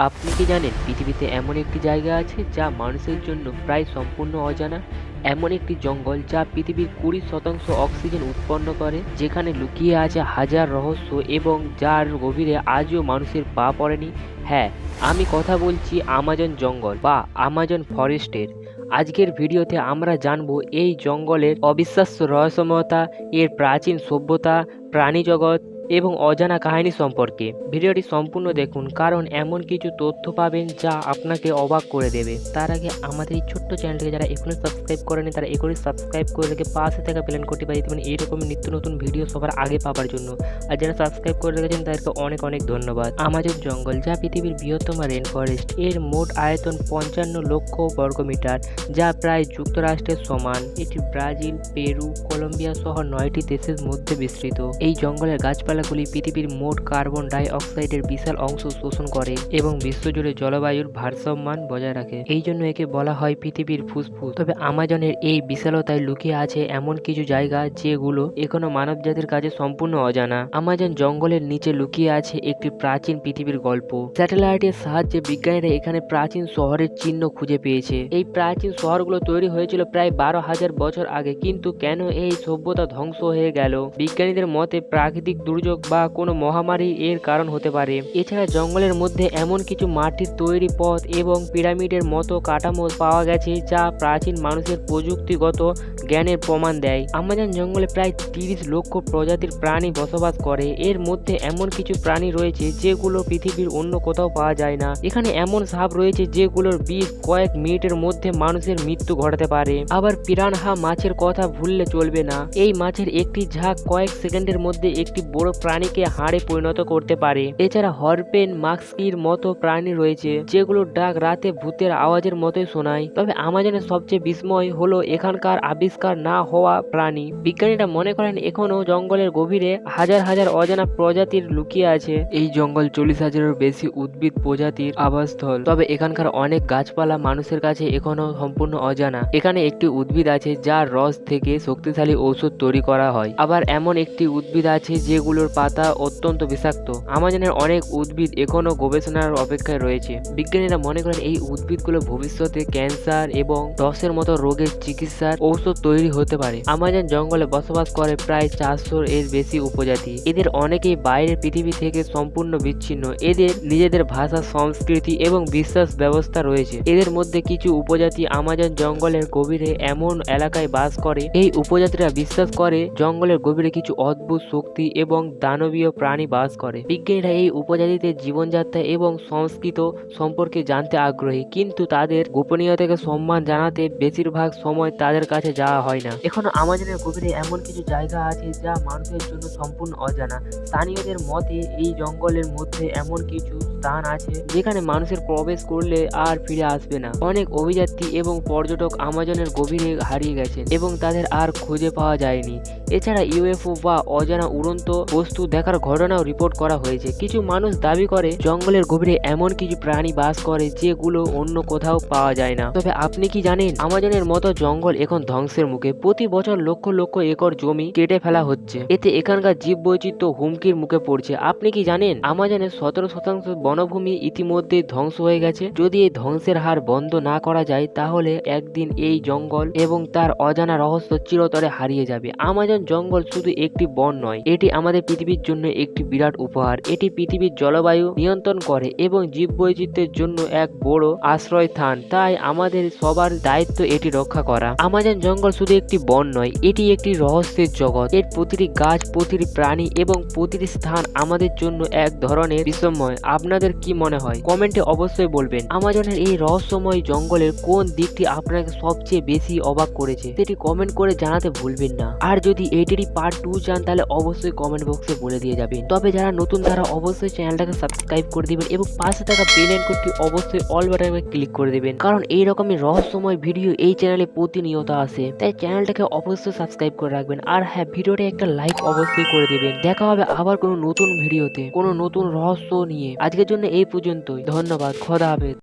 আপনি কি জানেন পৃথিবীতে এমন একটি জায়গা আছে যা মানুষের জন্য প্রায় সম্পূর্ণ অজানা? এমন একটি জঙ্গল যা পৃথিবীর 20% অক্সিজেন উৎপন্ন করে, যেখানে লুকিয়ে আছে হাজার রহস্য এবং যার গভীরে আজও মানুষের পা পড়েনি। হ্যাঁ, আমি কথা বলছি আমাজন জঙ্গল বা আমাজন ফরেস্টের। আজকের ভিডিওতে আমরা জানবো এই জঙ্গলের অবিশ্বাস্য রহস্যময়তা, এর প্রাচীন সভ্যতা, প্রাণী জগৎ এবং অজানা কাহিনী সম্পর্কে। ভিডিওটি সম্পূর্ণ দেখুন, কারণ এমন কিছু তথ্য পাবেন যা আপনাকে অবাক করে দেবে। তার আগে আমাদের এই ছোট্ট চ্যানেলটিকে যারা এখনো সাবস্ক্রাইব করেনি তারা এখনই সাবস্ক্রাইব করে রেখে পাশে থাকা বেল আইকনটি বাজিয়ে দেবেন এইরকম নিত্য নতুন ভিডিও সবার আগে পাওয়ার জন্য। আর যারা সাবস্ক্রাইব করে রেখেছেন তাদেরকে অনেক অনেক ধন্যবাদ। আমাজন জঙ্গল, যা পৃথিবীর বৃহত্তম রেন ফরেস্ট, এর মোট আয়তন 55 লক্ষ বর্গমিটার, যা প্রায় যুক্তরাষ্ট্রের সমান। এটি ব্রাজিল, পেরু, কলম্বিয়া সহ 9টি দেশের মধ্যে বিস্তৃত। এই জঙ্গলের গাছপালাগুলি পৃথিবীর মোট কার্বন ডাই অক্সাইডের বিশাল অংশ শোষণ করে এবং বিশ্বজুড়ে জলবায়ুর ভারসাম্য বজায় রাখে। এই জন্য একে বলা হয় পৃথিবীর ফুসফুস। তবে আমাজনের এই বিশালতায় লুকিয়ে আছে এমন কিছু জায়গা যেগুলো এখনো মানবজাতির কাছে সম্পূর্ণ অজানা। আমাজন জঙ্গলের নিচে লুকিয়ে আছে একটি প্রাচীন পৃথিবীর গল্প। স্যাটেলাইটের সাহায্যে বিজ্ঞানীরা এখানে প্রাচীন শহরের চিহ্ন খুঁজে পেয়েছে। এই প্রাচীন শহরগুলো তৈরি হয়েছিল প্রায় 12,000 বছর আগে, কিন্তু কেন এই সভ্যতা ধ্বংস হয়ে গেল? বিজ্ঞানীদের মতে প্রাকৃতিক দুর্যোগ বা কোনো মহামারী এর কারণ হতে পারে। এছাড়া জঙ্গলের মধ্যে এমন কিছু মাটির তৈরি পথ এবং পিরামিডের মতো কাঠামো পাওয়া গেছে যা প্রাচীন মানুষের প্রযুক্তিগত জ্ঞানের প্রমাণ দেয়। আমাজন জঙ্গলে প্রায় 30 লক্ষ প্রজাতির প্রাণী বসবাস করে। এর মধ্যে এমন কিছু প্রাণী রয়েছে যেগুলো পৃথিবীর অন্য কোথাও পাওয়া যায় না। এখানে এমন সাপ রয়েছে যেগুলোর বিষ কয়েক মিনিটের মধ্যে মানুষের মৃত্যু ঘটাতে পারে। আবার পিরানহা মাছের কথা ভুললে চলবে না। এই মাছের একটি ঝাঁক কয়েক সেকেন্ডের মধ্যে একটি বড় প্রাণীকে হাড়ে পরিণত করতে পারে। এছাড়া হরপেন মাস্কির মতো প্রাণী রয়েছে যেগুলোর ডাক রাতে ভূতের আওয়াজের মতোই শোনায়। তবে আমাজনের সবচেয়ে বিস্ময় হলো এখানকার আবিষ্কার না হওয়া প্রাণী। বিজ্ঞানীরা মনে করেন এখনো জঙ্গলের গভীরে হাজার হাজার অজানা প্রজাতির লুকিয়ে আছে। এই জঙ্গল 40,000-এরও বেশি উদ্ভিদ প্রজাতির আবাসস্থল। তবে এখানকার অনেক গাছপালা মানুষের কাছে এখনো সম্পূর্ণ অজানা। এখানে একটি উদ্ভিদ আছে যার রস থেকে শক্তিশালী ঔষধ তৈরি করা হয়। আবার এমন একটি উদ্ভিদ আছে যেগুলোর পাতা অত্যন্ত বিষাক্ত। আমাজনের অনেক উদ্ভিদ এখনো গবেষণার অপেক্ষায় রয়েছে। বিজ্ঞানীরা মনে করেন এই উদ্ভিদগুলো ভবিষ্যতে ক্যান্সার এবং দশের মতো রোগের চিকিৎসার ঔষধ তৈরি হতে পারে। আমাজন জঙ্গলে বসবাস করে প্রায় 400-এর বেশি উপজাতি। এদের অনেকেই বাইরের পৃথিবী থেকে সম্পূর্ণ বিচ্ছিন্ন। এদের নিজেদের ভাষা, সংস্কৃতি এবং বিশ্বাস ব্যবস্থা রয়েছে। এদের মধ্যে কিছু উপজাতি আমাজন জঙ্গলের গভীরে এমন এলাকায় বাস করে। এই উপজাতিরা বিশ্বাস করে জঙ্গলের গভীরে কিছু অদ্ভুত শক্তি এবং দানবীয় প্রাণী বাস করে। বিজ্ঞানীরা এই উপজাতিদের জীবনযাত্রা এবং সংস্কৃতি সম্পর্কে জানতে আগ্রহী, কিন্তু তাদের গোপনীয়তাকে সম্মান জানাতে বেশিরভাগ সময় তাদের কাছে যাওয়া হয় না। এখনো আমাজনের গভীরে এমন কিছু জায়গা আছে যা মানুষের জন্য সম্পূর্ণ অজানা। স্থানীয়দের মতে এই জঙ্গলের মধ্যে এমন কিছু স্থান আছে যেখানে মানুষের প্রবেশ করলে আর ফিরে আসবে না। অনেক অভিযাত্রী এবং পর্যটক আমাজনের গভীরে হারিয়ে গেছেন এবং তাদের আর খুঁজে পাওয়া যায়নি। এছাড়া ইউএফও বা অজানা উড়ন্ত বস্তু দেখার ঘটনাও রিপোর্ট করা হয়েছে। কিছু মানুষ দাবি করে জঙ্গলের গভীরে এমন কিছু প্রাণী বাস করে যেগুলো অন্য কোথাও পাওয়া যায় না। তবে আপনি কি জানেন আমাজনের মতো জঙ্গল এখন ধ্বংসের মুখে? প্রতি বছর লক্ষ লক্ষ একর জমি কেটে ফেলা হচ্ছে। এতে এখানকার জীববৈচিত্র্য হুমকির মুখে পড়ছে। আপনি কি জানেন আমাজনের 17% বনভূমি ইতিমধ্যে ধ্বংস হয়ে গেছে? যদি এই ধ্বংসের হার বন্ধ না করা যায় তাহলে একদিন এই জঙ্গল এবং তার অজানা রহস্য চিরতরে হারিয়ে যাবে। আমাজন জঙ্গল শুধু একটি বন নয়, এটি আমাদের পৃথিবীর জন্য একটি বিরাট উপহার। এটি পৃথিবীর জলবায়ু নিয়ন্ত্রণ করে এবং জীববৈচিত্র্যের জন্য এক বড় আশ্রয়স্থান। তাই আমাদের সবার দায়িত্ব এটি রক্ষা করা। আমাজন জঙ্গল শুধু একটি বন নয়, এটি একটি রহস্যের জগৎ। এর প্রতিটি গাছ, প্রতিটি প্রাণী এবং প্রতিটি স্থান আমাদের জন্য এক ধরনের বিস্ময়। আপনাদের কি মনে হয় কমেন্টে অবশ্যই বলবেন। আমাজনের এই রহস্যময় জঙ্গলের কোন দিকটি আপনাকে সবচেয়ে বেশি অবাক করেছে সেটি কমেন্ট করে জানাতে ভুলবেন না। আর যদি এটিরই পার্ট 2 চান তাহলে অবশ্যই কমেন্ট বক্সে বলে দিয়ে যাবেন। তবে যারা নতুন তারা অবশ্যই চ্যানেলটাকে সাবস্ক্রাইব করে দিবেন এবং পাশে থাকা বেল আইকনটি অবশ্যই অল বাটনে ক্লিক করে দিবেন, কারণ এই রকমের রহস্যময় ভিডিও এই চ্যানেলে প্রতিনিয়ত আসে। তাই চ্যানেলটাকে অবশ্যই সাবস্ক্রাইব করে রাখবেন। আর হ্যাঁ, ভিডিওটা একটা লাইক অবশ্যই করে দিবেন। দেখা হবে আবার কোনো নতুন ভিডিওতে কোনো নতুন রহস্য নিয়ে। আজকের জন্য এই পর্যন্তই। ধন্যবাদ। খোদা হাফেজ।